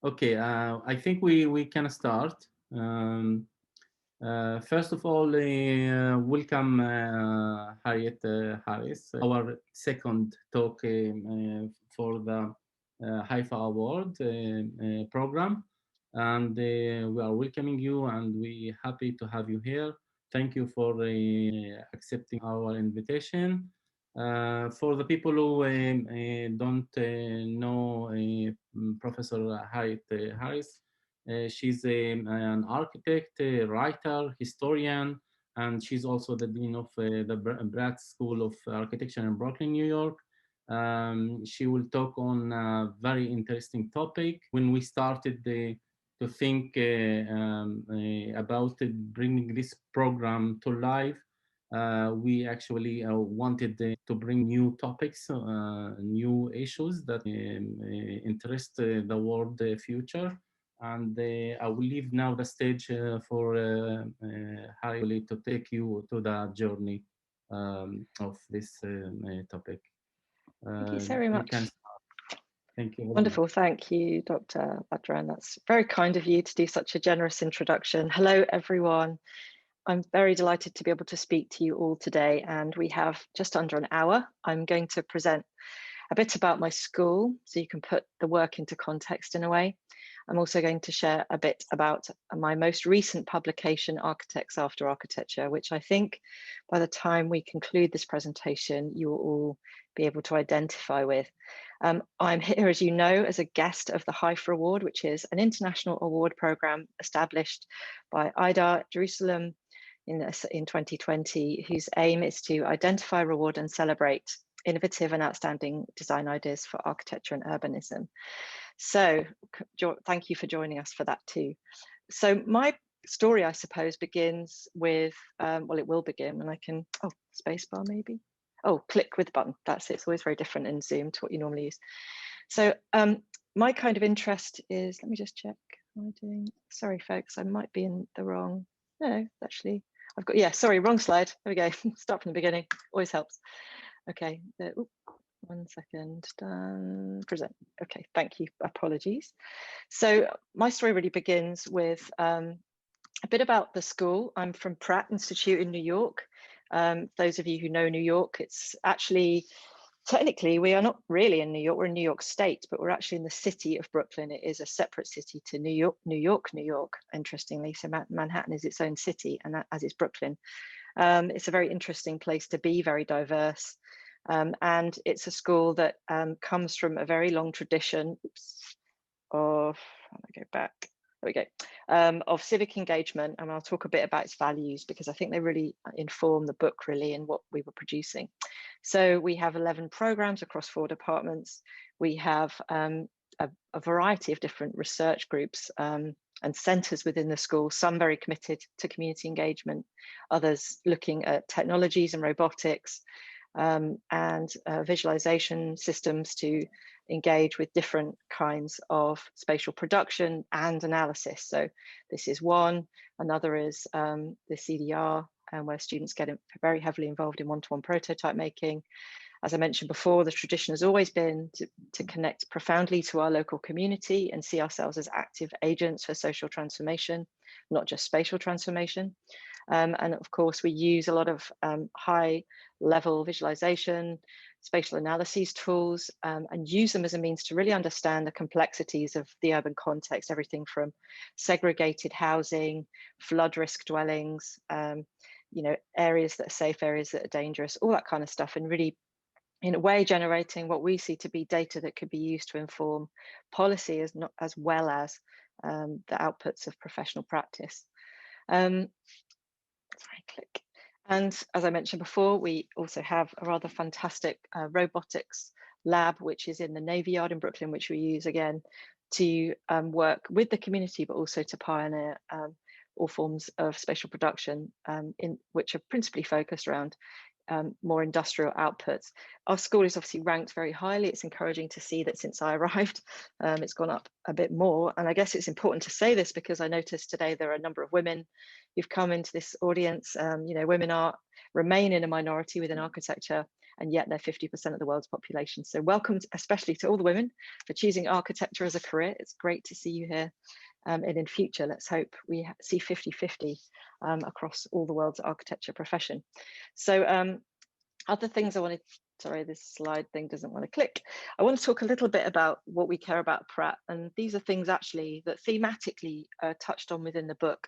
Okay, I think we can start. First of all, welcome Harriet Harris, our second talk for the Haifa Award program. And we are welcoming you, and we're happy to have you here. Thank you for accepting our invitation. For the people who don't know Professor Harriet Harris, she's an architect, a writer, historian, and she's also the dean of the Pratt School of Architecture in Brooklyn, New York. She will talk on a very interesting topic. When we started to think about bringing this program to life, we actually wanted to bring new topics, new issues that interest the world future. And I will leave now the stage for Harry to take you to the journey of this topic. Thank you so very much. Thank you. Wonderful. Thank you, Dr. Badran. That's very kind of you to do such a generous introduction. Hello, everyone. I'm very delighted to be able to speak to you all today, and we have just under an hour. I'm going to present a bit about my school so you can put the work into context in a way. I'm also going to share a bit about my most recent publication, Architects After Architecture, which I think by the time we conclude this presentation, you will all be able to identify with. I'm here, as you know, as a guest of the Haifa Award, which is an international award program established by iDAR-Jerusalem in 2020, whose aim is to identify, reward, and celebrate innovative and outstanding design ideas for architecture and urbanism. So thank you for joining us for that too. So my story, I suppose, begins with, well, it will begin when I can, oh, spacebar maybe. Oh, click with button, that's it. It's always very different in Zoom to what you normally use. So my kind of interest is, let me just check. Am I doing, sorry folks, I might be in the wrong, no, actually, I've got, yeah, sorry, wrong slide. There we go, start from the beginning, always helps. Okay, oops. 1 second, done, present. Okay, thank you, apologies. So my story really begins with a bit about the school. I'm from Pratt Institute in New York. Those of you who know New York, it's actually, technically, we are not really in New York, we're in New York State, but we're actually in the city of Brooklyn. It is a separate city to New York, interestingly. So Manhattan is its own city, and that, as is Brooklyn. It's a very interesting place to be, very diverse. And it's a school that comes from a very long tradition of, let me go back, there we go, of civic engagement. And I'll talk a bit about its values because I think they really inform the book really and what we were producing. So we have 11 programs across 4 departments. We have a variety of different research groups and centres within the school, some very committed to community engagement, others looking at technologies and robotics, and visualization systems to engage with different kinds of spatial production and analysis. So this is one. Another is the CDR, where students get very heavily involved in one-to-one prototype making. As I mentioned before, the tradition has always been to connect profoundly to our local community and see ourselves as active agents for social transformation, not just spatial transformation. And of course, we use a lot of high level visualization, spatial analyses tools, and use them as a means to really understand the complexities of the urban context, everything from segregated housing, flood risk dwellings, you know, areas that are safe, areas that are dangerous, all that kind of stuff, and really, in a way, generating what we see to be data that could be used to inform policy as well as the outputs of professional practice. Sorry, click. And as I mentioned before, we also have a rather fantastic robotics lab, which is in the Navy Yard in Brooklyn, which we use again to work with the community, but also to pioneer all forms of spatial production, in which are principally focused around more industrial outputs. Our school is obviously ranked very highly. It's encouraging to see that since I arrived, it's gone up a bit more. And I guess it's important to say this because I noticed today there are a number of women who've come into this audience. You know, women remain in a minority within architecture, and yet they're 50% of the world's population. So welcome, especially to all the women, for choosing architecture as a career. It's great to see you here. And in future, let's hope we see 50-50 across all the world's architecture profession. So other things I wanted, sorry, this slide thing doesn't want to click. I want to talk a little bit about what we care about at Pratt. And these are things actually that thematically are touched on within the book.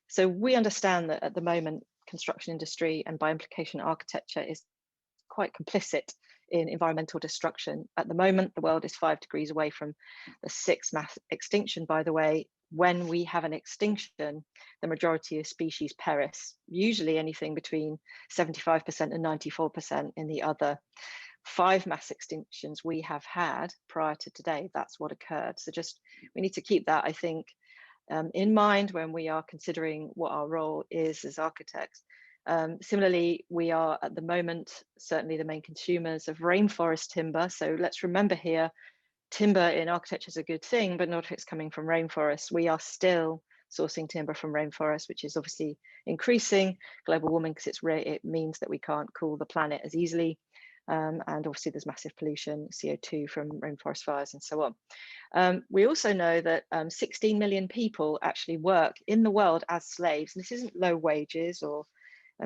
So we understand that at the moment, construction industry and by implication architecture is quite complicit in environmental destruction. At the moment, the world is 5 degrees away from the 6th mass extinction, by the way. When we have an extinction, the majority of species perish, usually anything between 75% and 94% in the other 5 mass extinctions we have had prior to today. That's what occurred. So just, we need to keep that, I think, in mind when we are considering what our role is as architects. Similarly, we are at the moment certainly the main consumers of rainforest timber. So let's remember here, timber in architecture is a good thing, but not if it's coming from rainforests. We are still sourcing timber from rainforests, which is obviously increasing global warming because it means that we can't cool the planet as easily. And obviously there's massive pollution, CO2 from rainforest fires and so on. We also know that 16 million people actually work in the world as slaves. And this isn't low wages or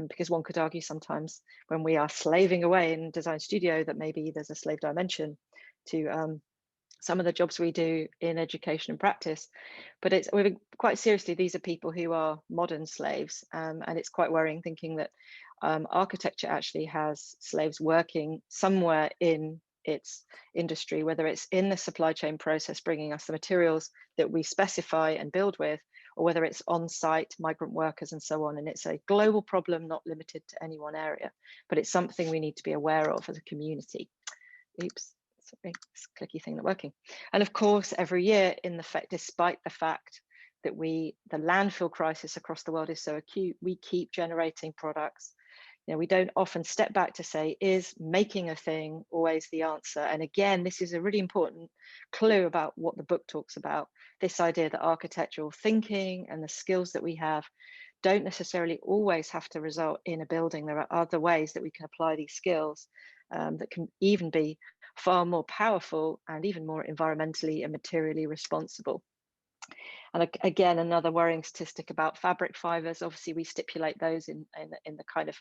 because one could argue sometimes when we are slaving away in design studio that maybe there's a slave dimension to some of the jobs we do in education and practice, but we're quite seriously, these are people who are modern slaves, and it's quite worrying thinking that architecture actually has slaves working somewhere in its industry, whether it's in the supply chain process, bringing us the materials that we specify and build with, or whether it's on-site migrant workers and so on. And it's a global problem, not limited to any one area, but it's something we need to be aware of as a community. Oops. Sorry, this clicky thing not working. And of course, every year, despite the fact that the landfill crisis across the world is so acute, we keep generating products. You know, we don't often step back to say, is making a thing always the answer? And again, this is a really important clue about what the book talks about, this idea that architectural thinking and the skills that we have don't necessarily always have to result in a building. There are other ways that we can apply these skills that can even be far more powerful and even more environmentally and materially responsible. And again, another worrying statistic about fabric fibers. Obviously, we stipulate those in the kind of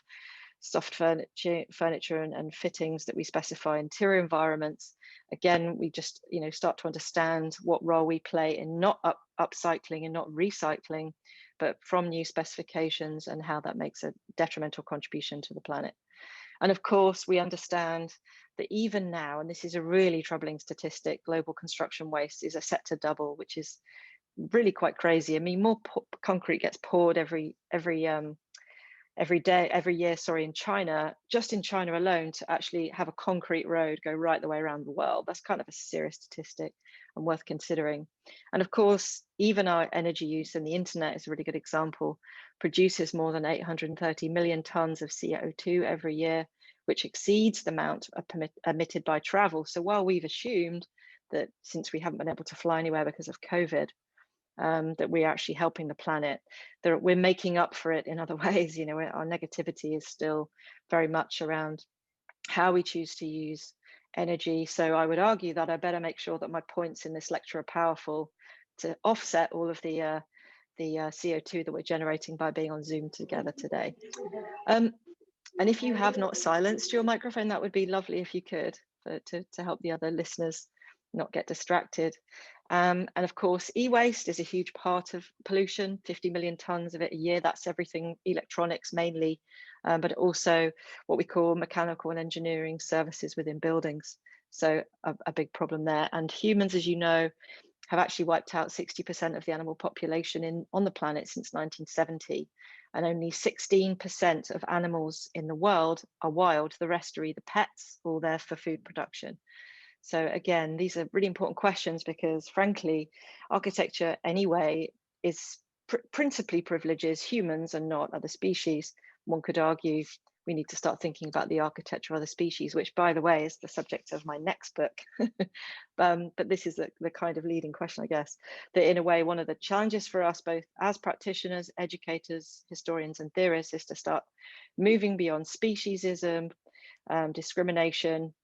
soft furniture and fittings that we specify in interior environments. Again, we just start to understand what role we play in not upcycling and not recycling, but from new specifications and how that makes a detrimental contribution to the planet. And of course, we understand that even now, and this is a really troubling statistic, global construction waste is set to double, which is really quite crazy. I mean, more concrete gets poured every year, sorry, in China, just in China alone, to actually have a concrete road go right the way around the world. That's kind of a serious statistic and worth considering. And of course, even our energy use, and the internet is a really good example, produces more than 830 million tons of CO2 every year, which exceeds the amount emitted by travel. So while we've assumed that since we haven't been able to fly anywhere because of COVID, that we're actually helping the planet, that we're making up for it in other ways. Our negativity is still very much around how we choose to use energy. So I would argue that I better make sure that my points in this lecture are powerful to offset all of the CO2 that we're generating by being on Zoom together today. And if you have not silenced your microphone, that would be lovely if you could, to help the other listeners not get distracted. And of course, e-waste is a huge part of pollution, 50 million tons of it a year. That's everything, electronics mainly, but also what we call mechanical and engineering services within buildings. So a big problem there. And humans, as you know, have actually wiped out 60% of the animal population on the planet since 1970. And only 16% of animals in the world are wild. The rest are either pets or they're for food production. So again, these are really important questions because frankly, architecture anyway is principally privileges humans and not other species. One could argue we need to start thinking about the architecture of other species, which by the way, is the subject of my next book. But this is the kind of leading question, I guess, that in a way, one of the challenges for us, both as practitioners, educators, historians, and theorists, is to start moving beyond speciesism, discrimination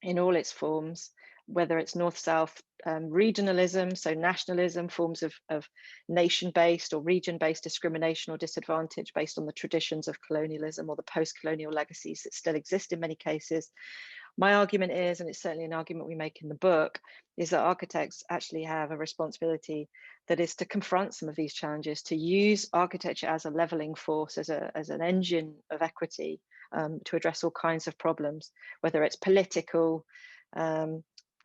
in all its forms, whether it's north-south regionalism, so nationalism, forms of nation-based or region-based discrimination or disadvantage based on the traditions of colonialism or the post-colonial legacies that still exist in many cases. My argument is, and it's certainly an argument we make in the book, is that architects actually have a responsibility that is to confront some of these challenges, to use architecture as a leveling force, as an engine of equity to address all kinds of problems, whether it's political,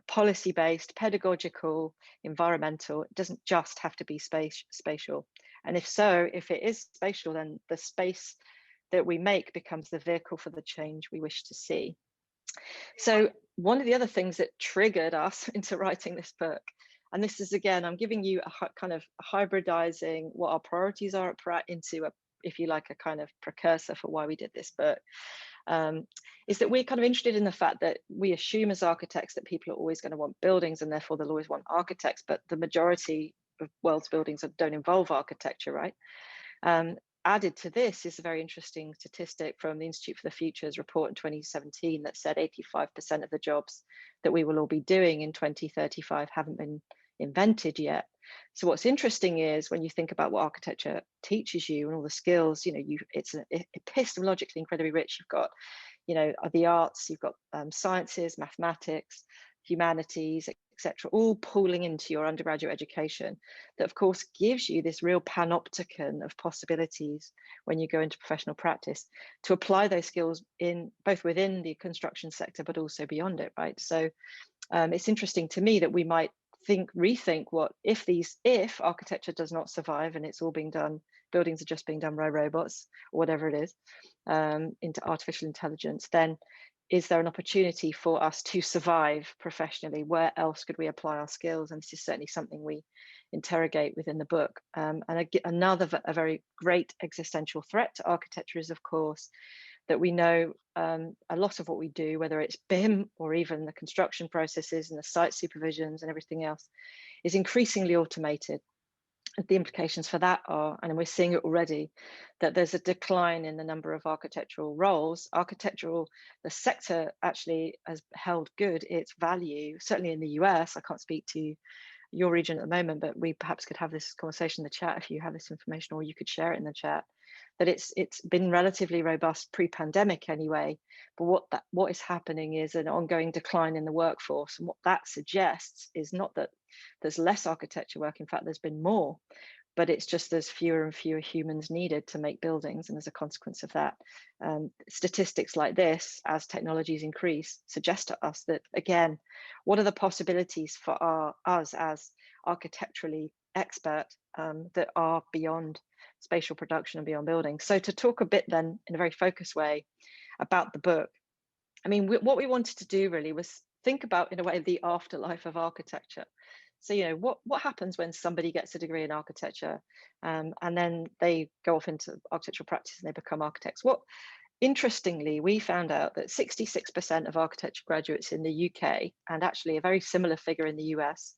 policy-based, pedagogical, environmental. It doesn't just have to be spatial. And if it is spatial, then the space that we make becomes the vehicle for the change we wish to see. So one of the other things that triggered us into writing this book, and this is, again, I'm giving you a kind of hybridizing what our priorities are into a, if you like, a kind of precursor for why we did this book, is that we're kind of interested in the fact that we assume as architects that people are always going to want buildings and therefore they'll always want architects, but the majority of world's buildings don't involve architecture, right? Added to this is a very interesting statistic from the Institute for the Future's report in 2017 that said 85% of the jobs that we will all be doing in 2035 haven't been invented yet. So what's interesting is when you think about what architecture teaches you and all the skills, it's epistemologically incredibly rich. You've got, the arts, you've got sciences, mathematics, humanities, etc., all pooling into your undergraduate education that of course gives you this real panopticon of possibilities when you go into professional practice to apply those skills in both within the construction sector but also beyond it, right? So it's interesting to me that we might rethink what if architecture does not survive and it's all being done, buildings are just being done by robots or whatever it is, into artificial intelligence, then is there an opportunity for us to survive professionally? Where else could we apply our skills? And this is certainly something we interrogate within the book. And a very great existential threat to architecture is, of course, that we know a lot of what we do, whether it's BIM or even the construction processes and the site supervisions and everything else, is increasingly automated. The implications for that are, and we're seeing it already, that there's a decline in the number of architectural roles. The sector actually has held good its value, certainly in the US. I can't speak to your region at the moment, but we perhaps could have this conversation in the chat if you have this information, or you could share it in the chat, that it's been relatively robust pre-pandemic anyway. But what is happening is an ongoing decline in the workforce. And what that suggests is not that there's less architecture work. In fact, there's been more, but it's just there's fewer and fewer humans needed to make buildings. And as a consequence of that, statistics like this, as technologies increase, suggest to us that, again, what are the possibilities for us as architecturally expert that are beyond spatial production and beyond buildings? So to talk a bit then in a very focused way about the book, I mean, what we wanted to do really was think about, in a way, the afterlife of architecture. So, what happens when somebody gets a degree in architecture and then they go off into architectural practice and they become architects? Interestingly, we found out that 66% of architecture graduates in the UK, and actually a very similar figure in the US,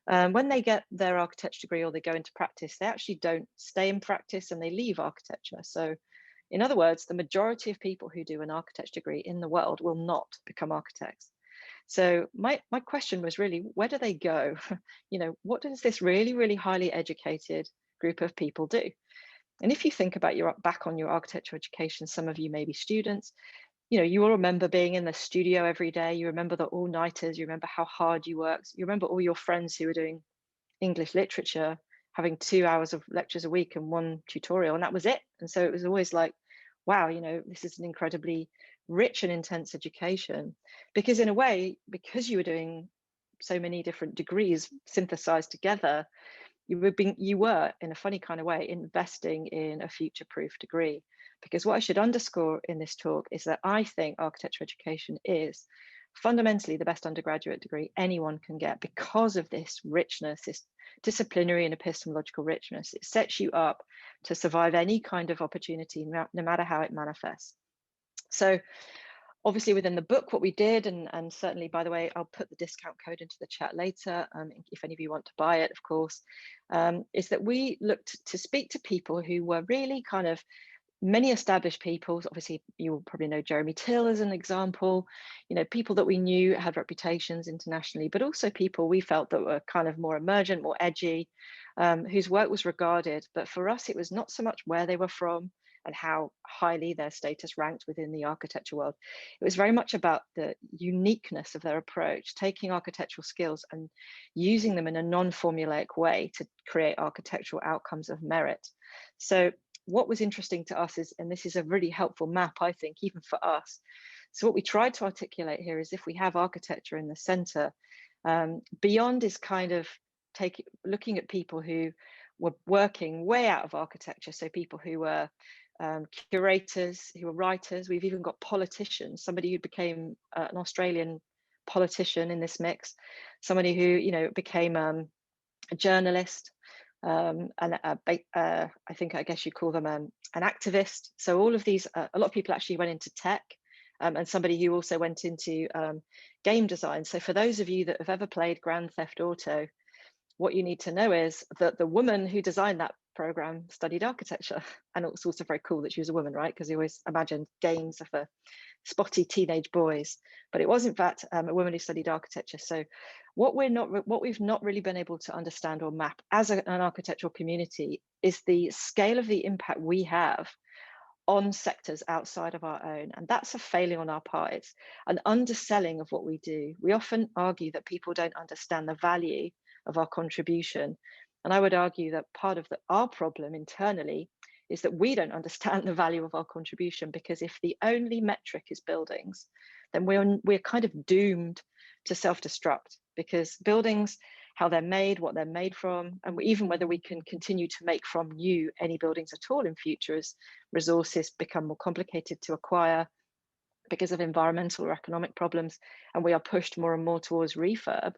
when they get their architecture degree or they go into practice, they actually don't stay in practice and they leave architecture. So in other words, the majority of people who do an architecture degree in the world will not become architects. So my question was really, where do they go? What does this really, really highly educated group of people do? And if you think about back on your architecture education, some of you may be students, you all remember being in the studio every day. You remember the all-nighters. You remember how hard you worked. You remember all your friends who were doing English literature, having 2 hours of lectures a week and one tutorial, and that was it. And so it was always like, wow, this is an incredibly rich and intense education, because in a way, because you were doing so many different degrees synthesized together, you were in a funny kind of way investing in a future-proof degree. Because what I should underscore in this talk is that I think architecture education is fundamentally the best undergraduate degree anyone can get because of this richness, this disciplinary and epistemological richness. It sets you up to survive any kind of opportunity, no matter how it manifests. So obviously within the book, what we did, and certainly, by the way, I'll put the discount code into the chat later, if any of you want to buy it, of course, is that we looked to speak to people who were really kind of many established peoples, obviously you will probably know Jeremy Till as an example, people that we knew had reputations internationally, but also people we felt that were kind of more emergent, more edgy, whose work was regarded. But for us, it was not so much where they were from and how highly their status ranked within the architecture world. It was very much about the uniqueness of their approach, taking architectural skills and using them in a non-formulaic way to create architectural outcomes of merit. So what was interesting to us is, and this is a really helpful map, I think, even for us. So what we tried to articulate here is if we have architecture in the center, beyond is kind of looking at people who were working way out of architecture. So people who were curators, who were writers. We've even got politicians, somebody who became an Australian politician in this mix, somebody who, became a journalist, and I guess you call them an activist. So all of these, a lot of people actually went into tech, and somebody who also went into game design. So for those of you that have ever played Grand Theft Auto, what you need to know is that the woman who designed that program studied architecture. And it's also very cool that she was a woman, right? Because you always imagined games for spotty teenage boys, but it was in fact a woman who studied architecture. So what we've not really been able to understand or map as an architectural community is the scale of the impact we have on sectors outside of our own. And that's a failing on our part. It's an underselling of what we do. We often argue that people don't understand the value of our contribution. And I would argue that part of our problem internally is that we don't understand the value of our contribution, because if the only metric is buildings, then we're kind of doomed to self-destruct, because buildings, how they're made, what they're made from, and even whether we can continue to make from new any buildings at all in future as resources become more complicated to acquire because of environmental or economic problems, and we are pushed more and more towards refurb.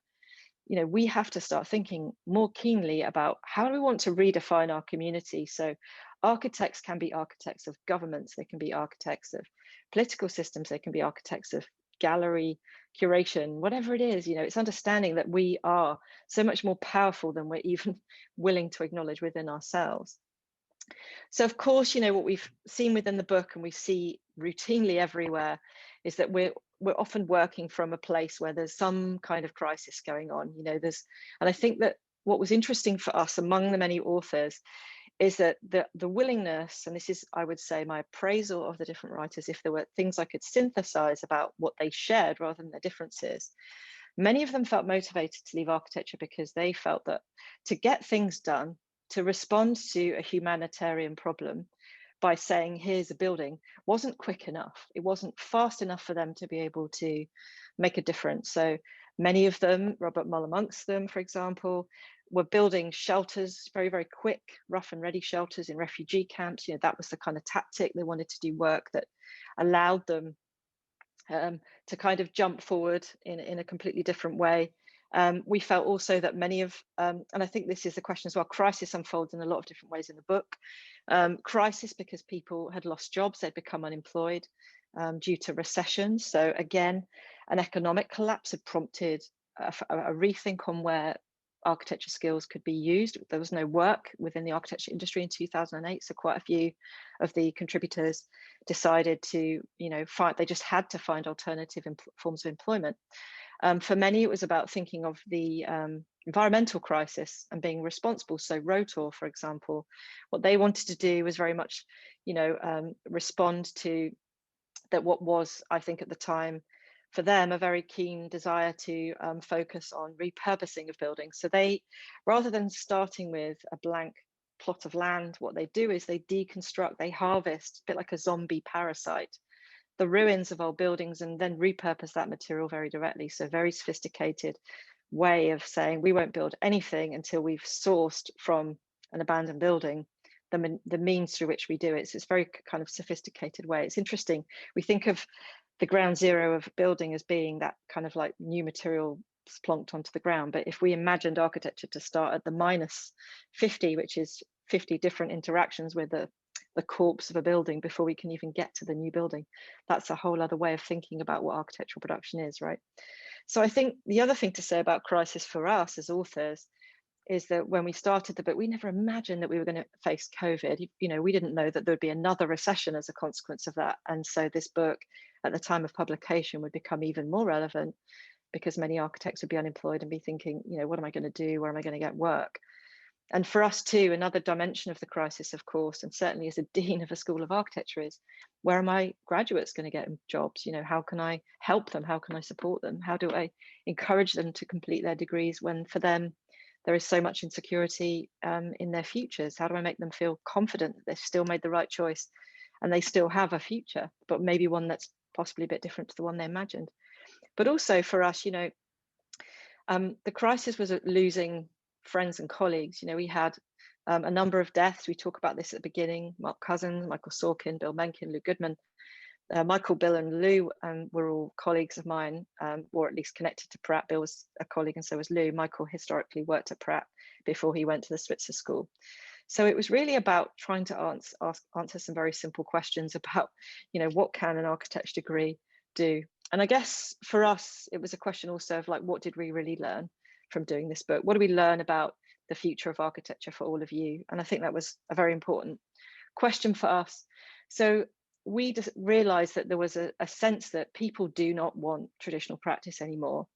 We have to start thinking more keenly about how do we want to redefine our community. So architects can be architects of governments, they can be architects of political systems, they can be architects of gallery curation, whatever it is. It's understanding that we are so much more powerful than we're even willing to acknowledge within ourselves. So of course, what we've seen within the book and we see routinely everywhere is that we're often working from a place where there's some kind of crisis going on. And I think that what was interesting for us among the many authors is that the willingness, and this is, I would say, my appraisal of the different writers, if there were things I could synthesize about what they shared rather than their differences, many of them felt motivated to leave architecture because they felt that to get things done, to respond to a humanitarian problem by saying, here's a building, wasn't quick enough. It wasn't fast enough for them to be able to make a difference. So many of them, Robert Mull amongst them, for example, were building shelters, very, very quick, rough and ready shelters in refugee camps. That was the kind of tactic. They wanted to do work that allowed them to kind of jump forward in a completely different way. We felt also that many of, and I think this is the question as well, crisis unfolds in a lot of different ways in the book. Crisis because people had lost jobs, they'd become unemployed due to recession. So again, an economic collapse had prompted a rethink on where architecture skills could be used. There was no work within the architecture industry in 2008, so quite a few of the contributors decided to, they just had to find alternative forms of employment. For many, it was about thinking of the environmental crisis and being responsible. So Rotor, for example, what they wanted to do was very much, respond to that what was, I think at the time, for them, a very keen desire to focus on repurposing of buildings. So they, rather than starting with a blank plot of land, what they do is they deconstruct, they harvest, a bit like a zombie parasite, the ruins of old buildings and then repurpose that material very directly. So very sophisticated way of saying we won't build anything until we've sourced from an abandoned building the means through which we do it. So it's very kind of sophisticated way. It's interesting. We think of the ground zero of building as being that kind of like new material plonked onto the ground. But if we imagined architecture to start at the -50, which is 50 different interactions with the corpse of a building before we can even get to the new building, that's a whole other way of thinking about what architectural production is, right? So I think the other thing to say about crisis for us as authors is that when we started the book, we never imagined that we were going to face COVID. You know, we didn't know that there'd be another recession as a consequence of that. And so this book at the time of publication would become even more relevant, because many architects would be unemployed and be thinking, you know, what am I going to do? Where am I going to get work? And for us too, another dimension of the crisis, of course, and certainly as a dean of a school of architecture, is where are my graduates going to get jobs? You know, how can I help them? How can I support them? How do I encourage them to complete their degrees when for them there is so much insecurity in their futures? How do I make them feel confident that they've still made the right choice and they still have a future, but maybe one that's possibly a bit different to the one they imagined? But also for us, you know, the crisis was losing friends and colleagues. You know, we had a number of deaths. We talk about this at the beginning: Mark Cousins, Michael Sorkin, Bill Mencken, Lou Goodman. Michael, Bill and Lou were all colleagues of mine, or at least connected to Pratt. Bill was a colleague and so was Lou. Michael historically worked at Pratt before he went to the Switzer School. So it was really about trying to answer some very simple questions about, you know, what can an architecture degree do? And I guess for us, it was a question also of like, what did we really learn from doing this book? What do we learn about the future of architecture for all of you? And I think that was a very important question for us. So we just realized that there was a sense that people do not want traditional practice anymore.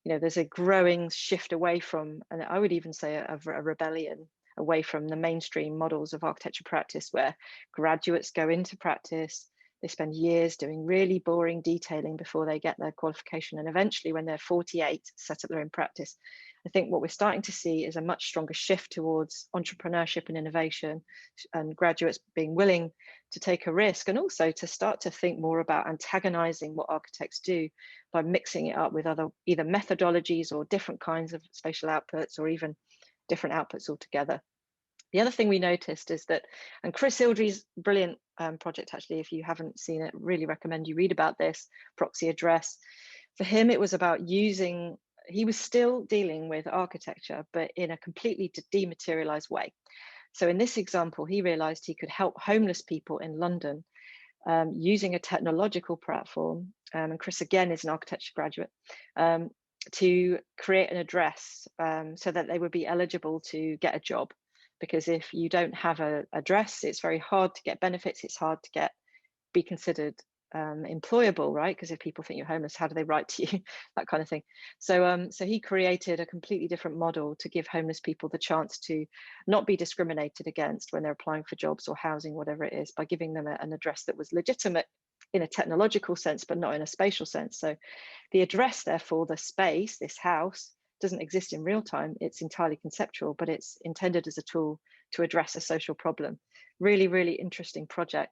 You know, there's a growing shift away from, and I would even say a rebellion away from the mainstream models of architecture practice, where graduates go into practice, they spend years doing really boring detailing before they get their qualification, and eventually when they're 48 set up their own practice. I think what we're starting to see is a much stronger shift towards entrepreneurship and innovation, and graduates being willing to take a risk, and also to start to think more about antagonizing what architects do by mixing it up with other either methodologies or different kinds of spatial outputs, or even different outputs altogether. The other thing we noticed is that, and Chris Ildry's brilliant project, actually, if you haven't seen it, really recommend you read about this, Proxy Address. For him, it was about using, he was still dealing with architecture, but in a completely dematerialized way. So in this example, he realized he could help homeless people in London using a technological platform, and Chris again is an architecture graduate, to create an address so that they would be eligible to get a job. Because if you don't have an address, it's very hard to get benefits, it's hard to be considered employable, right? Because if people think you're homeless, how do they write to you? That kind of thing. So he created a completely different model to give homeless people the chance to not be discriminated against when they're applying for jobs or housing, whatever it is, by giving them an address that was legitimate in a technological sense, but not in a spatial sense. So the address, therefore, the space, this house, doesn't exist in real time. It's entirely conceptual, but it's intended as a tool to address a social problem. Really, really interesting project.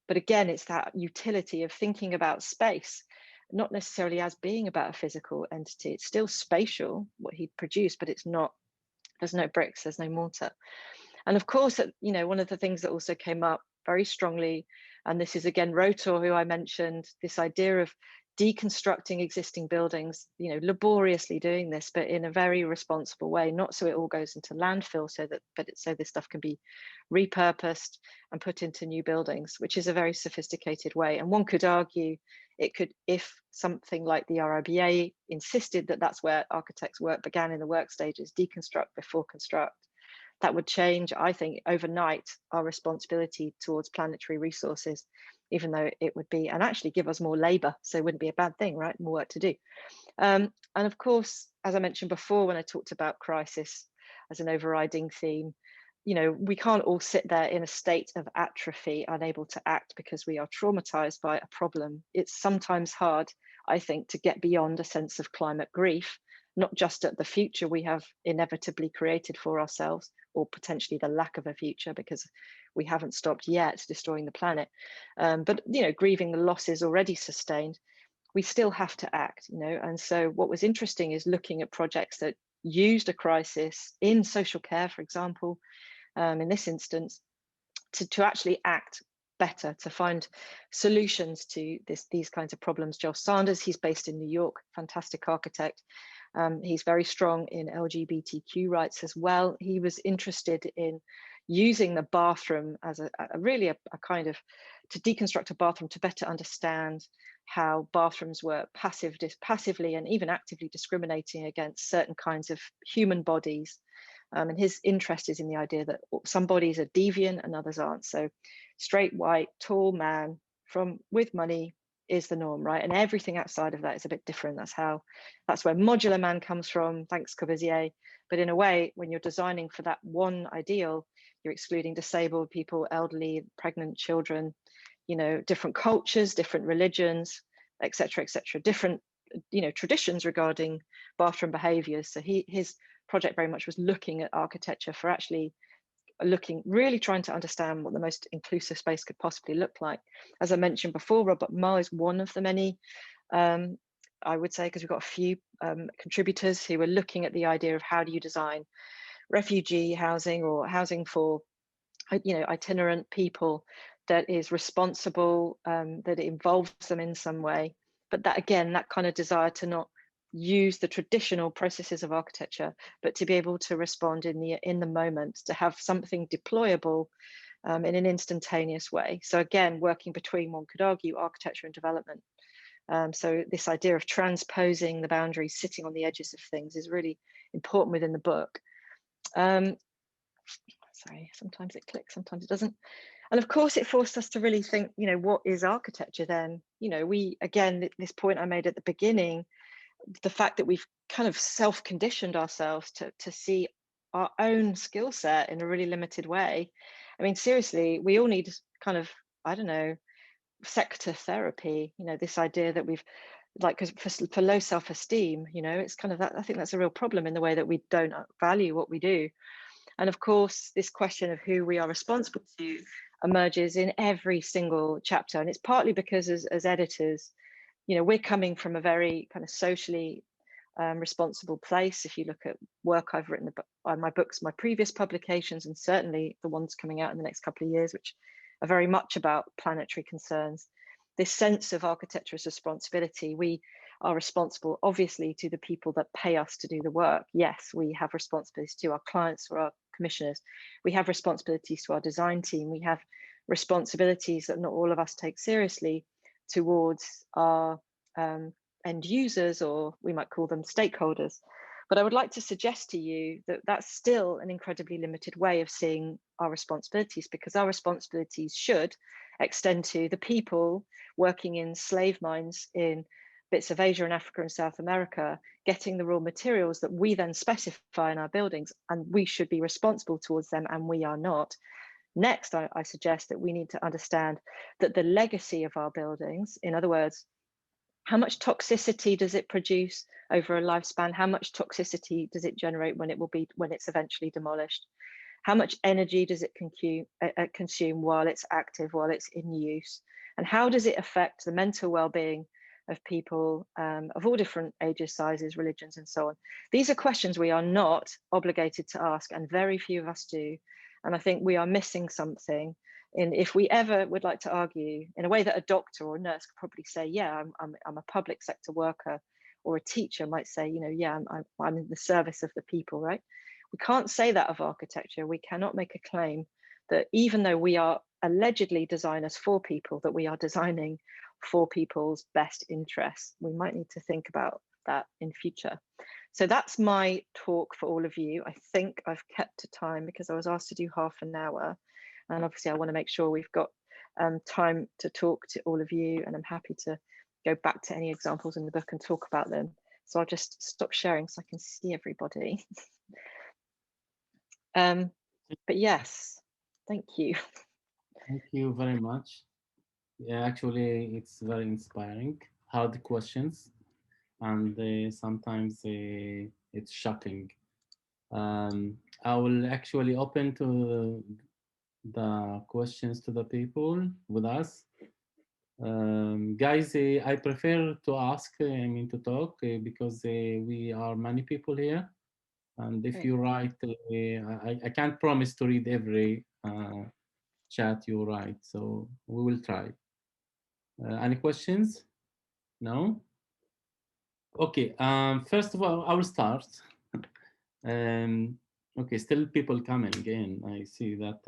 But again, it's that utility of thinking about space, not necessarily as being about a physical entity. It's still spatial, what he produced, but it's not, there's no bricks, there's no mortar. And of course, you know, one of the things that also came up very strongly, and this is again Rotor, who I mentioned, this idea of deconstructing existing buildings, you know, laboriously doing this, but in a very responsible way, not so it all goes into landfill, so this stuff can be repurposed and put into new buildings, which is a very sophisticated way. And one could argue it could, if something like the RIBA insisted that that's where architects' work began in the work stages, deconstruct before construct, that would change, I think, overnight our responsibility towards planetary resources, even though it would be, and actually give us more labor. So it wouldn't be a bad thing, right? More work to do. And of course, as I mentioned before, when I talked about crisis as an overriding theme, you know, we can't all sit there in a state of atrophy, unable to act because we are traumatized by a problem. It's sometimes hard, I think, to get beyond a sense of climate grief, not just at the future we have inevitably created for ourselves, or potentially the lack of a future because we haven't stopped yet destroying the planet, but, you know, grieving the losses already sustained. We still have to act, you know. And so what was interesting is looking at projects that used a crisis in social care, for example, in this instance, to actually act better, to find solutions to these kinds of problems. Joel Sanders, he's based in New York, fantastic architect. He's very strong in LGBTQ rights as well. He was interested in using the bathroom as a kind of, to deconstruct a bathroom to better understand how bathrooms were passively and even actively discriminating against certain kinds of human bodies, And his interest is in the idea that some bodies are deviant and others aren't. So straight, white, tall man with money is the norm, right? And everything outside of that is a bit different. That's where modular man comes from, thanks Corbusier. But in a way, when you're designing for that one ideal, you're excluding disabled people, elderly, pregnant children, different cultures, different religions, etc., different, traditions regarding bathroom behaviors. So his project very much was looking at architecture for actually really trying to understand what the most inclusive space could possibly look like. As I mentioned before, Robert Marr is one of the many, I would say, because we've got a few contributors who were looking at the idea of how do you design refugee housing or housing for, itinerant people that is responsible, that it involves them in some way. But that, again, that kind of desire to not use the traditional processes of architecture, but to be able to respond in the moment, to have something deployable in an instantaneous way. So again, working between, one could argue, architecture and development. So this idea of transposing the boundaries, sitting on the edges of things, is really important within the book. Sorry, sometimes it clicks, sometimes it doesn't. And of course, it forced us to really think, what is architecture then? Again, this point I made at the beginning, the fact that we've kind of self-conditioned ourselves to see our own skill set in a really limited way. I mean, seriously, we all need kind of, I don't know, sector therapy, this idea that we've, like, for low self-esteem, it's kind of that, I think that's a real problem in the way that we don't value what we do. And of course, this question of who we are responsible to emerges in every single chapter. And it's partly because as editors, we're coming from a very kind of socially responsible place. If you look at work I've written on my books, my previous publications, and certainly the ones coming out in the next couple of years, which are very much about planetary concerns, this sense of architecture as responsibility. We are responsible, obviously, to the people that pay us to do the work. Yes, we have responsibilities to our clients or our commissioners. We have responsibilities to our design team. We have responsibilities that not all of us take seriously towards our end users, or we might call them stakeholders. But I would like to suggest to you that that's still an incredibly limited way of seeing our responsibilities, because our responsibilities should extend to the people working in slave mines in bits of Asia and Africa and South America, getting the raw materials that we then specify in our buildings, and we should be responsible towards them, and we are not. Next, I suggest that we need to understand that the legacy of our buildings, in other words, how much toxicity does it produce over a lifespan? How much toxicity does it generate when it's eventually demolished? How much energy does it consume while it's active, while it's in use? And how does it affect the mental well-being of people of all different ages, sizes, religions, and so on? These are questions we are not obligated to ask, and very few of us do. And I think we are missing something. And if we ever would like to argue in a way that a doctor or a nurse could probably say, yeah, I'm a public sector worker, or a teacher might say, yeah, I'm in the service of the people, right? We can't say that of architecture. We cannot make a claim that even though we are allegedly designers for people, that we are designing for people's best interests. We might need to think about that in future. So that's my talk for all of you. I think I've kept to time because I was asked to do half an hour. And obviously I want to make sure we've got time to talk to all of you, and I'm happy to go back to any examples in the book and talk about them. So I'll just stop sharing so I can see everybody. But yes, thank you. Thank you very much. Yeah, actually, it's very inspiring. Hard questions, and sometimes it's shocking. I will actually open to the questions to the people with us. Guys, I prefer to ask, to talk, because we are many people here. And if you write, I can't promise to read every chat you write, so we will try. Any questions? No? Okay, first of all, I will start. Okay, still people coming in. I see that.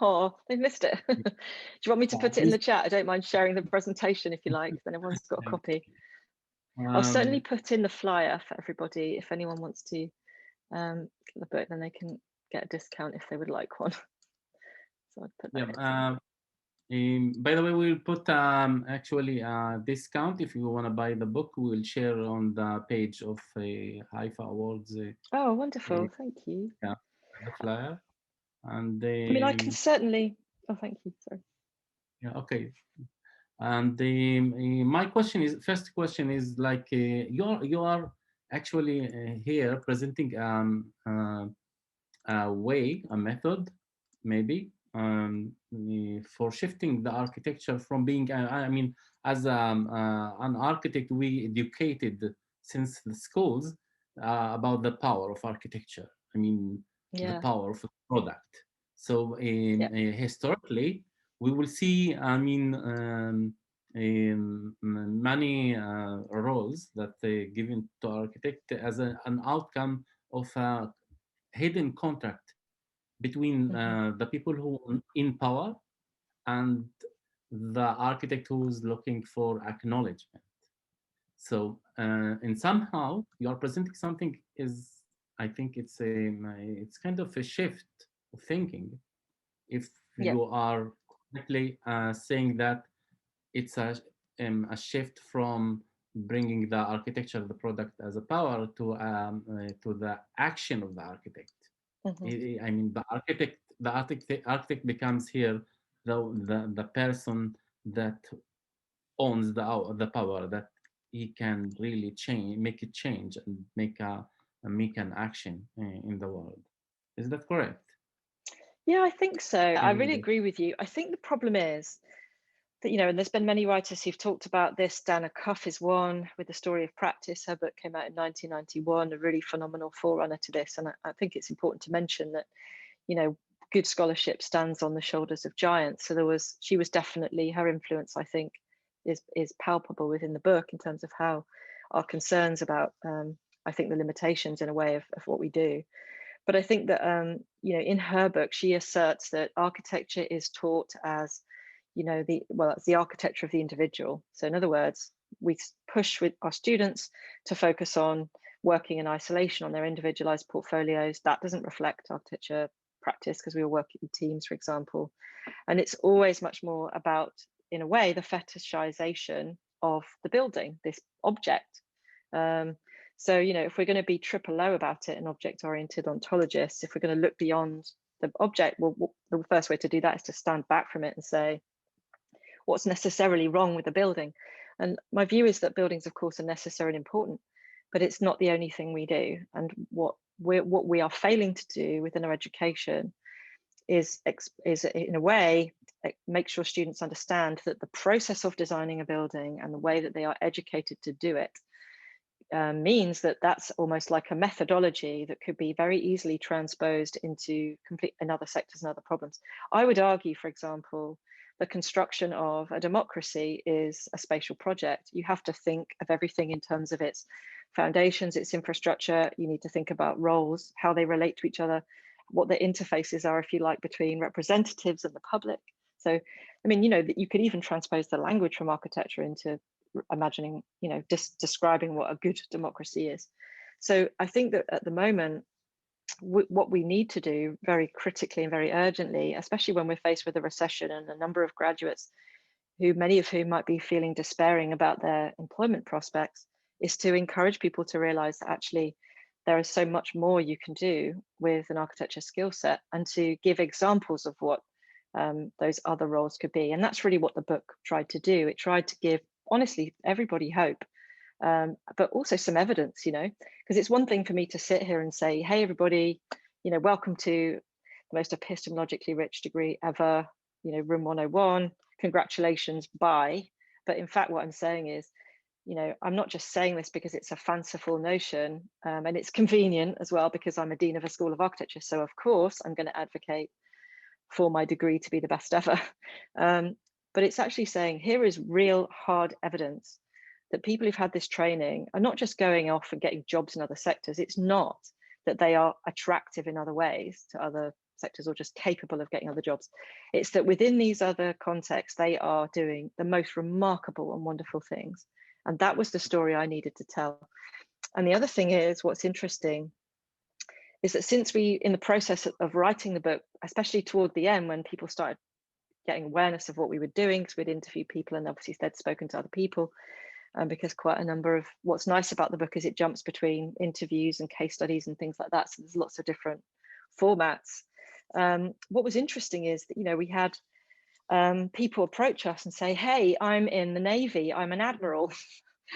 Oh, they missed it. Do you want me to put it in the chat? I don't mind sharing the presentation if you like, then everyone's got a copy. I'll certainly put in the flyer for everybody if anyone wants to the book, then they can get a discount if they would like one. So I'd put that in. By the way, we'll put actually a discount if you want to buy the book. We'll share on the page of Haifa Awards. Oh, wonderful! Thank you. Yeah, the flyer. And I mean, I can certainly. Oh, thank you. Sorry. Yeah. Okay. And my first question is like you are actually here presenting a way, a method, maybe for shifting the architecture from being. I mean, as an architect, we educated since the schools about the power of architecture. I mean, the power of the product. So historically, we will see. I mean. Many roles that they given to architect as an outcome of a hidden contract between the people who are in power and the architect who's looking for acknowledgement. So, and somehow you are presenting something is, I think it's kind of a shift of thinking. If you are correctly saying that it's a shift from bringing the architecture, the product as a power to the action of the architect. I mean, the architect becomes here the person that owns the power, that he can really make it change and make an action in the world. Is that correct? Yeah, I think so. I really agree with you. I think the problem is that, and there's been many writers who've talked about this. Dana Cuff is one with The Story of Practice. Her book came out in 1991, a really phenomenal forerunner to this. And I think it's important to mention that, good scholarship stands on the shoulders of giants. So she was definitely, her influence, I think, is palpable within the book in terms of how our concerns about, I think, the limitations in a way of what we do. But I think that, in her book, she asserts that architecture is taught as, it's the architecture of the individual. So in other words, we push with our students to focus on working in isolation on their individualized portfolios. That doesn't reflect architecture practice because we all work in teams, for example. And it's always much more about, in a way, the fetishization of the building, this object. So, if we're going to be triple O about it, an object-oriented ontologist, if we're going to look beyond the object, well, the first way to do that is to stand back from it and say, what's necessarily wrong with the building? And my view is that buildings, of course, are necessary and important, but it's not the only thing we do. And what we are failing to do within our education is in a way, make sure students understand that the process of designing a building and the way that they are educated to do it means that that's almost like a methodology that could be very easily transposed into in other sectors and other problems. I would argue, for example, the construction of a democracy is a spatial project. You have to think of everything in terms of its foundations, its infrastructure. You need to think about roles, how they relate to each other, what the interfaces are, if you like, between representatives and the public. So, I mean, that you could even transpose the language from architecture into imagining, describing what a good democracy is. So I think that at the moment, what we need to do very critically and very urgently, especially when we're faced with a recession and a number of graduates many of whom might be feeling despairing about their employment prospects, is to encourage people to realize that actually there is so much more you can do with an architecture skill set, and to give examples of what those other roles could be. And that's really what the book tried to do. It tried to give, honestly, everybody hope, but also some evidence, because it's one thing for me to sit here and say, hey, everybody, welcome to the most epistemologically rich degree ever, room 101, congratulations, bye. But in fact, what I'm saying is, I'm not just saying this because it's a fanciful notion, and it's convenient as well because I'm a dean of a school of architecture. So of course, I'm going to advocate for my degree to be the best ever. But it's actually saying here is real hard evidence that people who've had this training are not just going off and getting jobs in other sectors. It's not that they are attractive in other ways to other sectors or just capable of getting other jobs. It's that within these other contexts, they are doing the most remarkable and wonderful things. And that was the story I needed to tell. And the other thing is, what's interesting is that since in the process of writing the book, especially toward the end, when people started getting awareness of what we were doing, because we'd interviewed people and obviously they'd spoken to other people, because quite a number of, what's nice about the book is it jumps between interviews and case studies and things like that. So there's lots of different formats. What was interesting is that, you know, we had people approach us and say, hey, I'm in the Navy, I'm an admiral,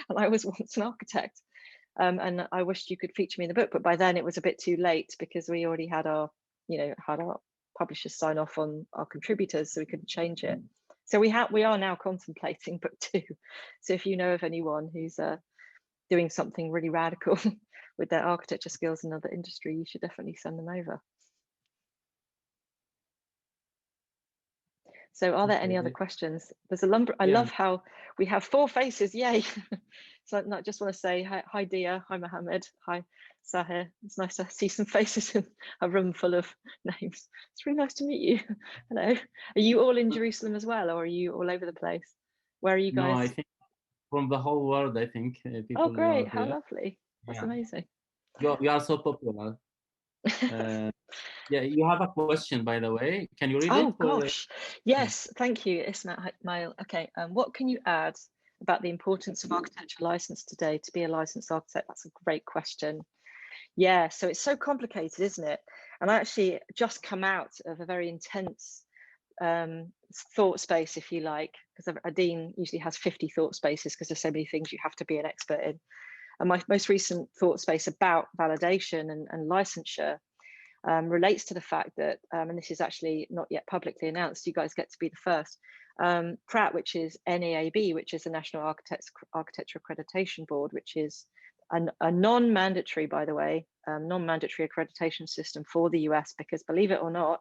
and I was once an architect. And I wished you could feature me in the book, but by then it was a bit too late because we already had our, you know, had our publishers sign off on our contributors, so we couldn't change it. So we are now contemplating book 2. So if you know of anyone who's doing something really radical with their architecture skills in another industry, you should definitely send them over. So are there any other questions? There's a lumber. I love how we have 4 faces. Yay. So I just want to say hi Dia, hi Mohammed, hi Sahir. It's nice to see some faces in a room full of names. It's really nice to meet you. Hello. Are you all in Jerusalem as well, or are you all over the place? Where are you guys? No, I think from the whole world, I think people. Oh, great. How lovely. That's amazing. You are so popular. Yeah, you have a question, by the way. Can you read it? Oh, gosh. Yes, thank you, Ismail. Okay, what can you add about the importance of architecture license today to be a licensed architect? That's a great question. Yeah, so it's so complicated, isn't it? And I actually just come out of a very intense thought space, if you like, because a dean usually has 50 thought spaces because there's so many things you have to be an expert in. And my most recent thought space about validation and licensure relates to the fact that, and this is actually not yet publicly announced, you guys get to be the first, PRAT, which is NAAB, which is the National Architecture Accreditation Board, which is a non-mandatory, by the way, non-mandatory accreditation system for the US, because believe it or not,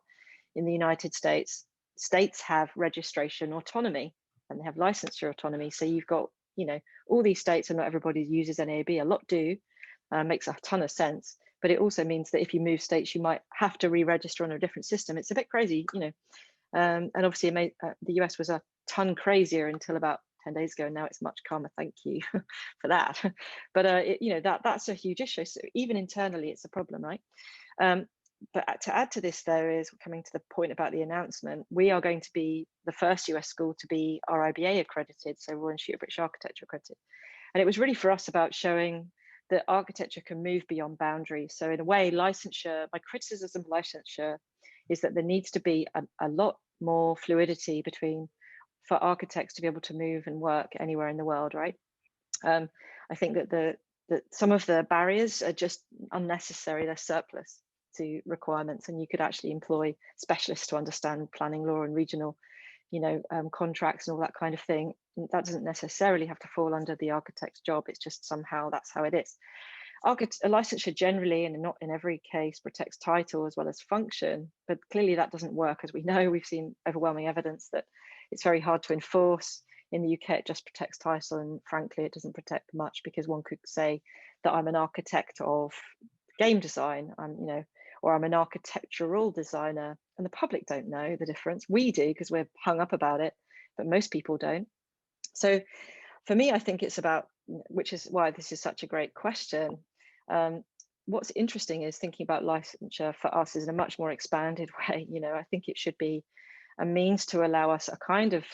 in the United States, states have registration autonomy and they have licensure autonomy. So you've got, you know, all these states, and not everybody uses NAAB, a lot do, makes a ton of sense. But it also means that if you move states, you might have to re-register on a different system. It's a bit crazy, you know. And obviously the US was a ton crazier until about 10 days ago. And now it's much calmer. Thank you for that. But, you know, that's a huge issue. So even internally, it's a problem, right? But to add to this, though, is coming to the point about the announcement, we are going to be the first US school to be RIBA accredited, so Royal Institute of British Architecture accredited. And it was really for us about showing that architecture can move beyond boundaries. So in a way, licensure, my criticism of licensure is that there needs to be a lot more fluidity for architects to be able to move and work anywhere in the world, right? I think that some of the barriers are just unnecessary, they're surplus to requirements, and you could actually employ specialists to understand planning law and regional, you know, contracts and all that kind of thing. That doesn't necessarily have to fall under the architect's job. It's just somehow that's how it is. A licensure generally, and not in every case, protects title as well as function, but clearly that doesn't work. As we know, we've seen overwhelming evidence that it's very hard to enforce. In the UK, it just protects title, and frankly, it doesn't protect much, because one could say that I'm an architect of game design, you know, or I'm an architectural designer, and the public don't know the difference. We do, because we're hung up about it, but most people don't. So for me, I think it's about, which is why this is such a great question. What's interesting is thinking about licensure for us is in a much more expanded way. You know, I think it should be a means to allow us a kind of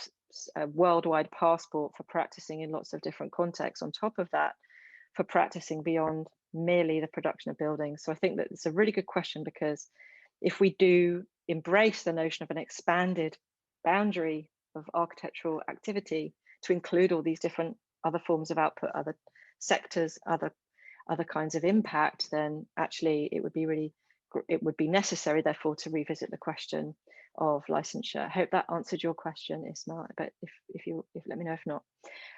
a worldwide passport for practicing in lots of different contexts. On top of that, for practicing beyond merely the production of buildings. So I think that it's a really good question, because if we do embrace the notion of an expanded boundary of architectural activity to include all these different other forms of output, other sectors, other kinds of impact, then actually it would be necessary, therefore, to revisit the question of licensure. I hope that answered your question, Ismail, but if let me know if not.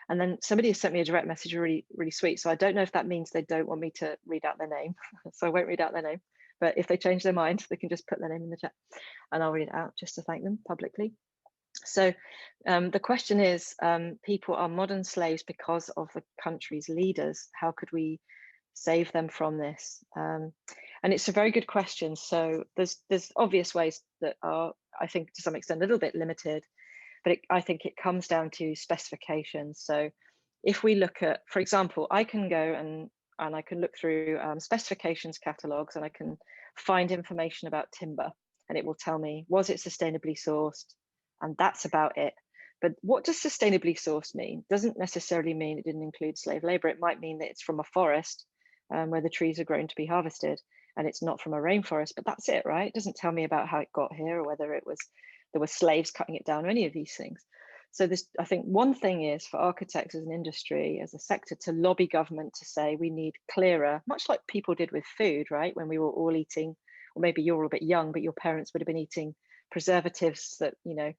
And then somebody has sent me a direct message, really, really sweet. So I don't know if that means they don't want me to read out their name. So I won't read out their name, but if they change their mind, they can just put their name in the chat and I'll read it out just to thank them publicly. So the question is, people are modern slaves because of the country's leaders. How could we save them from this? And it's a very good question. So there's obvious ways that are, I think, to some extent a little bit limited, but I think it comes down to specifications. So if we look at, for example, I can go and and I can look through specifications catalogs, and I can find information about timber, and it will tell me, was it sustainably sourced? And that's about it. But what does sustainably sourced mean? Doesn't necessarily mean it didn't include slave labor. It might mean that it's from a forest where the trees are grown to be harvested, and it's not from a rainforest, but that's it, right? It doesn't tell me about how it got here, or whether there were slaves cutting it down, or any of these things. So I think one thing is for architects as an industry, as a sector, to lobby government to say we need clearer, much like people did with food, right? When we were all eating, or maybe you're a bit young, but your parents would have been eating preservatives that, you know,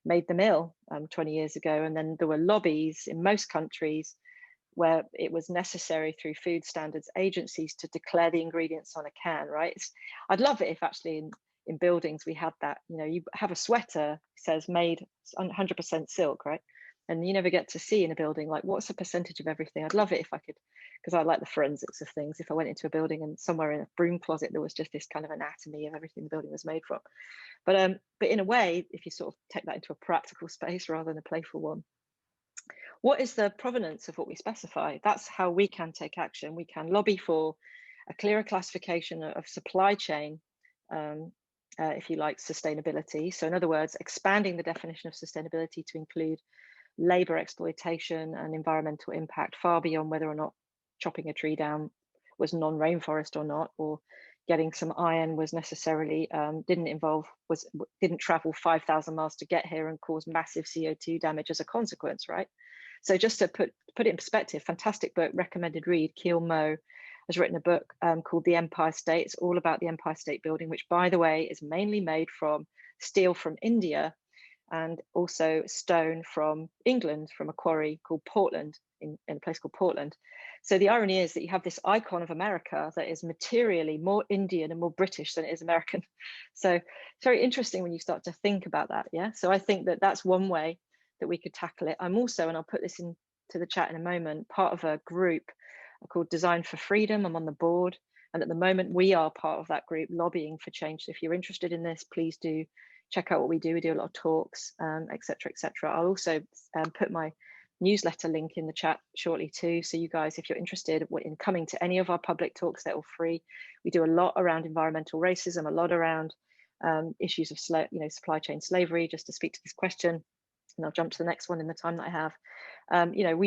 made them ill 20 years ago. And then there were lobbies in most countries where it was necessary through food standards agencies to declare the ingredients on a can, right? I'd love it if actually in buildings we had that. You know, you have a sweater, says made 100% silk, right? And you never get to see in a building, like, what's the percentage of everything? I'd love it if I could, because I like the forensics of things. If I went into a building and somewhere in a broom closet, there was just this kind of anatomy of everything the building was made from. But in a way, if you sort of take that into a practical space rather than a playful one, what is the provenance of what we specify? That's how we can take action. We can lobby for a clearer classification of supply chain, if you like, sustainability. So in other words, expanding the definition of sustainability to include labor exploitation and environmental impact far beyond whether or not chopping a tree down was non-rainforest or not, or getting some iron was necessarily didn't travel 5,000 miles to get here and cause massive CO2 damage as a consequence, right? So just to put it in perspective, fantastic book, recommended read. Keel Mo has written a book called The Empire State. It's all about the Empire State Building, which, by the way, is mainly made from steel from India and also stone from England, from a quarry called Portland, in a place called Portland. So the irony is that you have this icon of America that is materially more Indian and more British than it is American. So it's very interesting when you start to think about that, yeah? So I think that that's one way that we could tackle it. I'm also, and I'll put this into the chat in a moment, part of a group called Design for Freedom. I'm on the board. And at the moment, we are part of that group lobbying for change. So if you're interested in this, please do check out what we do. We do a lot of talks, et cetera, et cetera. I'll also put my newsletter link in the chat shortly too. So you guys, if you're interested in coming to any of our public talks, they're all free. We do a lot around environmental racism, a lot around issues of supply chain slavery, just to speak to this question. And I'll jump to the next one in the time that I have. You know,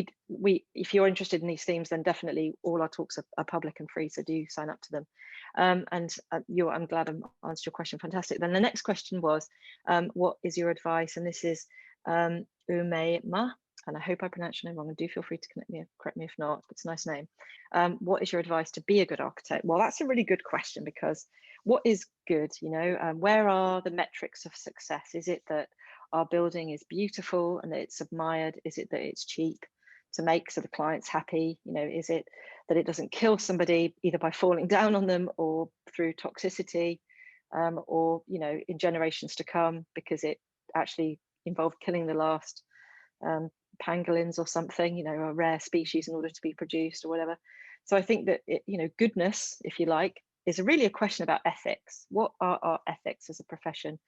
if you're interested in these themes, then definitely all our talks are public and free, so do sign up to them. I'm glad I answered your question. Fantastic. Then the next question was, what is your advice? And this is Umayma, and I hope I pronounced your name wrong, and do feel free to correct me if not. It's a nice name. What is your advice to be a good architect? Well, that's a really good question, because what is good? You know, where are the metrics of success? Is it that our building is beautiful and that it's admired? Is it that it's cheap to make so the client's happy? You know, is it that it doesn't kill somebody either by falling down on them or through toxicity, or, you know, in generations to come, because it actually involved killing the last pangolins or something, you know, a rare species in order to be produced or whatever. So I think that you know, goodness, if you like, is really a question about ethics. What are our ethics as a profession?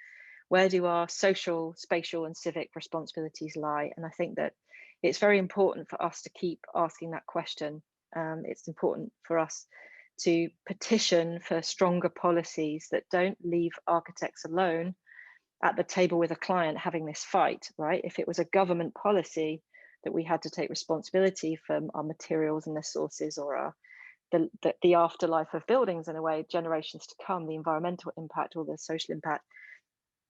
Where do our social, spatial, and civic responsibilities lie? And I think that it's very important for us to keep asking that question. It's important for us to petition for stronger policies that don't leave architects alone at the table with a client having this fight, right? If it was a government policy that we had to take responsibility for our materials and their sources, or the afterlife of buildings, in a way, generations to come, the environmental impact or the social impact,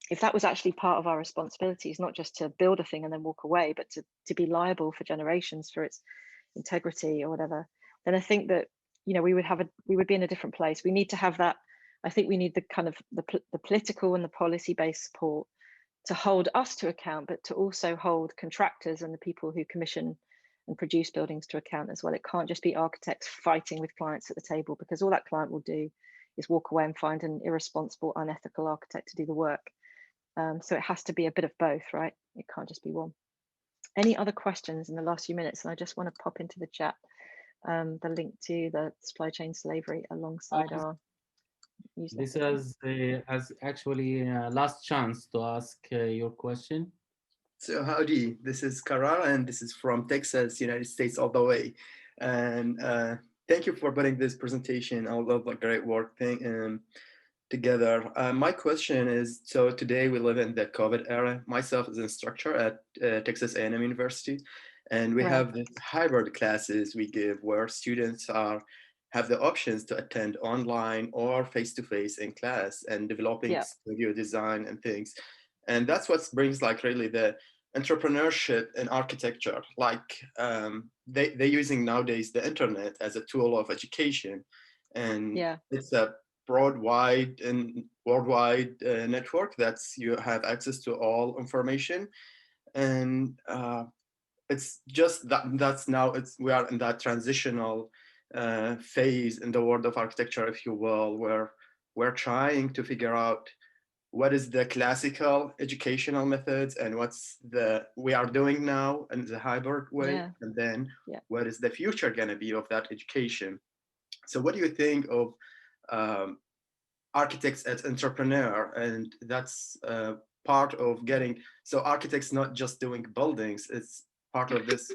if that was actually part of our responsibilities, not just to build a thing and then walk away, but to be liable for generations for its integrity or whatever, then I think that, you know, we would be in a different place. We need to have that. I think we need the kind of the political and the policy-based support to hold us to account, but to also hold contractors and the people who commission and produce buildings to account as well. It can't just be architects fighting with clients at the table, because all that client will do is walk away and find an irresponsible, unethical architect to do the work. So it has to be a bit of both, right? It can't just be one. Any other questions in the last few minutes? And I just want to pop into the chat the link to the supply chain slavery alongside our newsletter. This is as actually last chance to ask your question. So howdy, this is Karar, and this is from Texas, United States all the way. And Thank you for putting this presentation, all of the great work thing together. My question is, so today we live in the COVID era. Myself as an instructor at Texas A&M University, and we Right. have these hybrid classes we give where students have the options to attend online or face-to-face in class and developing Yeah. studio design and things. And that's what brings like really the entrepreneurship in architecture. Like they're using nowadays the internet as a tool of education, and Yeah. it's a broad wide and worldwide network that's you have access to all information. And it's just that's now it's we are in that transitional phase in the world of architecture, if you will, where we're trying to figure out what is the classical educational methods and what's the we are doing now in the hybrid way, Yeah. and then Yeah. what is the future going to be of that education. So what do you think of um, architects as entrepreneur? And that's part of getting, so architects not just doing buildings, it's part of this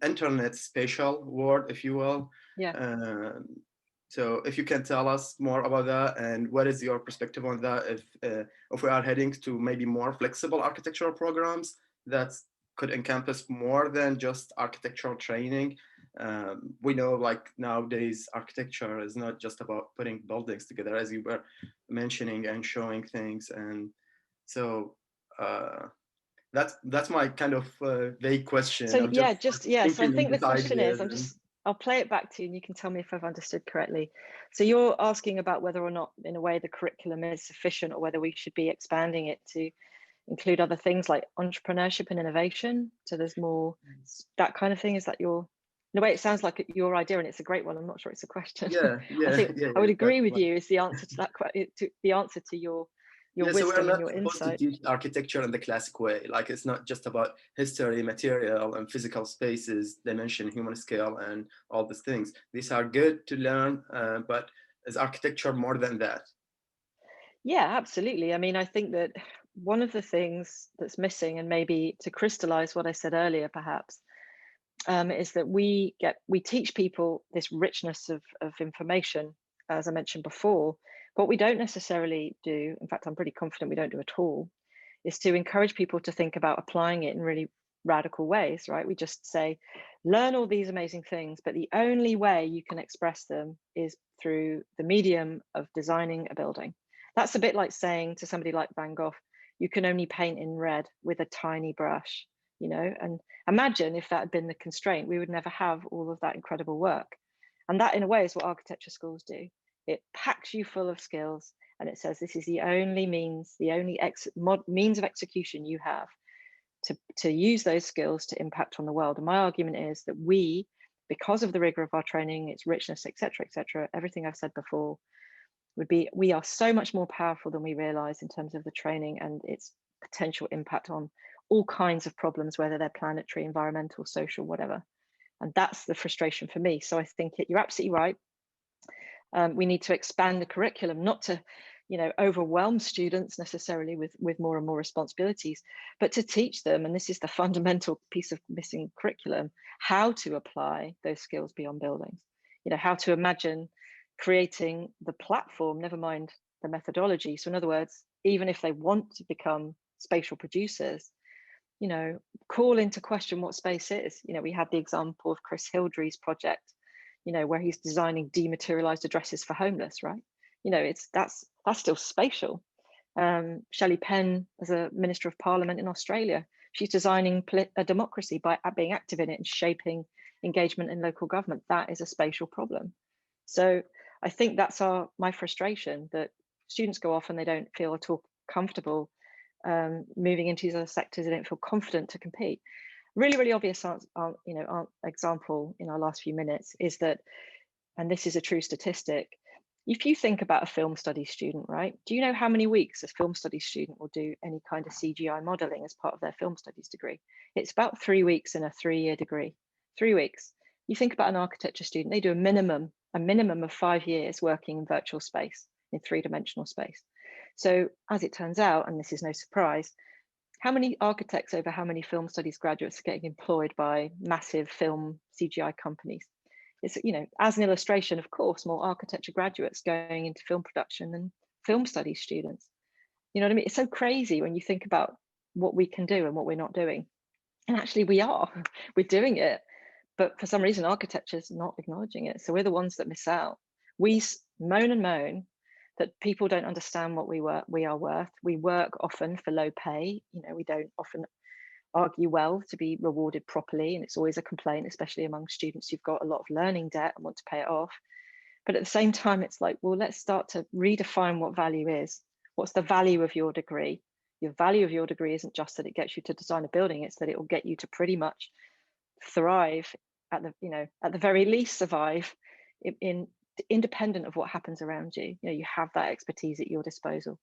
internet spatial world, if you will. Yeah. um, so if you can tell us more about that, and what is your perspective on that, if we are heading to maybe more flexible architectural programs that could encompass more than just architectural training. We know like nowadays architecture is not just about putting buildings together, as you were mentioning, and showing things. And so that's my kind of vague question. So I'm yeah, just just yeah. So I thinking of think the these question is, ideas. And I'll play it back to you and you can tell me if I've understood correctly. So you're asking about whether or not, in a way, the curriculum is sufficient, or whether we should be expanding it to include other things like entrepreneurship and innovation. So there's more that kind of thing. Is that your, in a way, it sounds like your idea, and it's a great one. I'm not sure it's a question. yeah, I yeah, think yeah, I yeah. would That's agree with what. you is the answer to that, to the answer to your Yeah, so we're wisdom and not your supposed to insight. teach architecture in the classic way. Like it's not just about history, material, and physical spaces, dimension, human scale, and all these things. These are good to learn, but is architecture more than that? Yeah, absolutely. I mean, I think that one of the things that's missing, and maybe to crystallize what I said earlier, perhaps, is that we teach people this richness of information, as I mentioned before. What we don't necessarily do, in fact, I'm pretty confident we don't do at all, is to encourage people to think about applying it in really radical ways, right? We just say, learn all these amazing things, but the only way you can express them is through the medium of designing a building. That's a bit like saying to somebody like Van Gogh, you can only paint in red with a tiny brush, and imagine if that had been the constraint, we would never have all of that incredible work. And that, in a way, is what architecture schools do. It packs you full of skills, and it says this is the only means, the only means of execution you have to use those skills to impact on the world. And my argument is that we, because of the rigor of our training, its richness, etc., everything I've said before, we are so much more powerful than we realize in terms of the training and its potential impact on all kinds of problems, whether they're planetary, environmental, social, whatever. And that's the frustration for me. So I think you're absolutely right. We need to expand the curriculum, not to, overwhelm students necessarily with more and more responsibilities, but to teach them, and this is the fundamental piece of missing curriculum, how to apply those skills beyond buildings. How to imagine creating the platform, never mind the methodology. So in other words, even if they want to become spatial producers, call into question what space is. We had the example of Chris Hildrey's project, where he's designing dematerialized addresses for homeless, right? That's still spatial. Shelley Penn, as a Minister of Parliament in Australia, she's designing a democracy by being active in it and shaping engagement in local government. That is a spatial problem. So I think that's my frustration, that students go off and they don't feel at all comfortable moving into these other sectors. They don't feel confident to compete. Really obvious example in our last few minutes is that, and this is a true statistic, if you think about a film studies student, right? Do you know how many weeks a film studies student will do any kind of CGI modeling as part of their film studies degree? It's about 3 weeks in a 3-year degree. 3 weeks. You think about an architecture student, they do a minimum of 5 years working in virtual space, in 3-dimensional space. So as it turns out, and this is no surprise, how many architects over how many film studies graduates are getting employed by massive film CGI companies? It's, you know, as an illustration, of course, more architecture graduates going into film production than film studies students. You know what I mean? It's so crazy when you think about what we can do and what we're not doing. And actually we're doing it, but for some reason architecture is not acknowledging it. So we're the ones that miss out. We moan and moan that people don't understand what we are worth. We work often for low pay. You know, we don't often argue well to be rewarded properly. And it's always a complaint, especially among students who've got a lot of learning debt and want to pay it off. But at the same time, it's like, well, let's start to redefine what value is. What's the value of your degree? Your value of your degree isn't just that it gets you to design a building, it's that it will get you to pretty much thrive at the, you know, at the very least survive in independent of what happens around you. You know, you have that expertise at your disposal,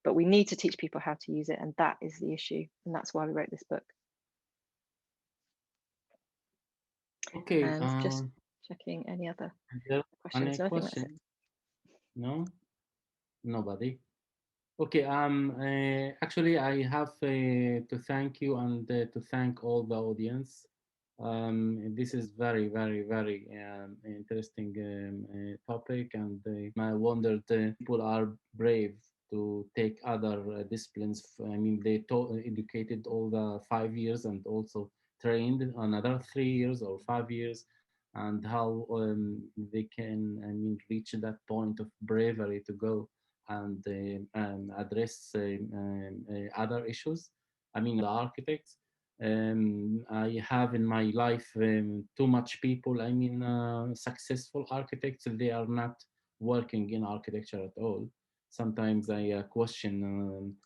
but we need to teach people how to use it, and that is the issue, and that's why we wrote this book. Okay. And just checking any other questions. Any questions? No, nobody. Okay. Actually, I have to thank you and to thank all the audience. This is very, very, very interesting topic, and I wondered people are brave to take other disciplines. I mean, they educated all the 5 years and also trained another 3 years or 5 years, and how they can, I mean, reach that point of bravery to go and address other issues. I mean, the architects. I have in my life too much people, I mean, successful architects, they are not working in architecture at all. Sometimes I question,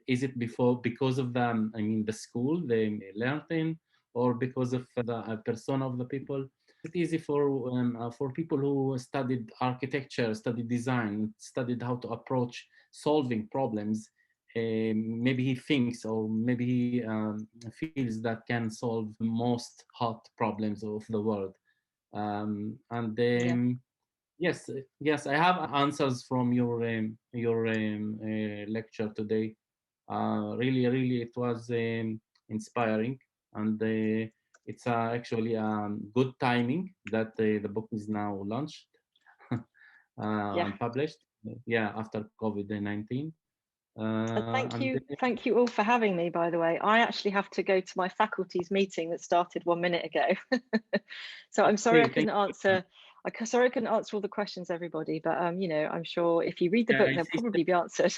is it because of the, I mean, the school they learned in, or because of the persona of the people? It's easy for people who studied architecture, studied design, studied how to approach solving problems. Maybe he thinks, or maybe he feels that can solve most hot problems of the world. And yes, I have answers from your lecture today. Really, it was inspiring, and it's actually good timing that the book is now launched and published. Yeah, after COVID-19. Thank you all for having me, by the way. I actually have to go to my faculty's meeting that started 1 minute ago. So I'm sorry I couldn't answer. Sorry I couldn't answer all the questions, everybody, but you know, I'm sure if you read the book, they'll probably be answered.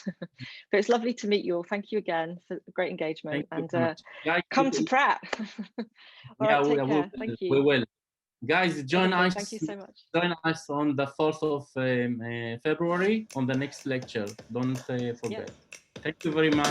But it's lovely to meet you all. Thank you again for great engagement, and come to Pratt. All right, take care. Thank you. We will. Guys, join us. Thank you so much. Join us on the 4th of February on the next lecture. Don't forget. Thank you very much.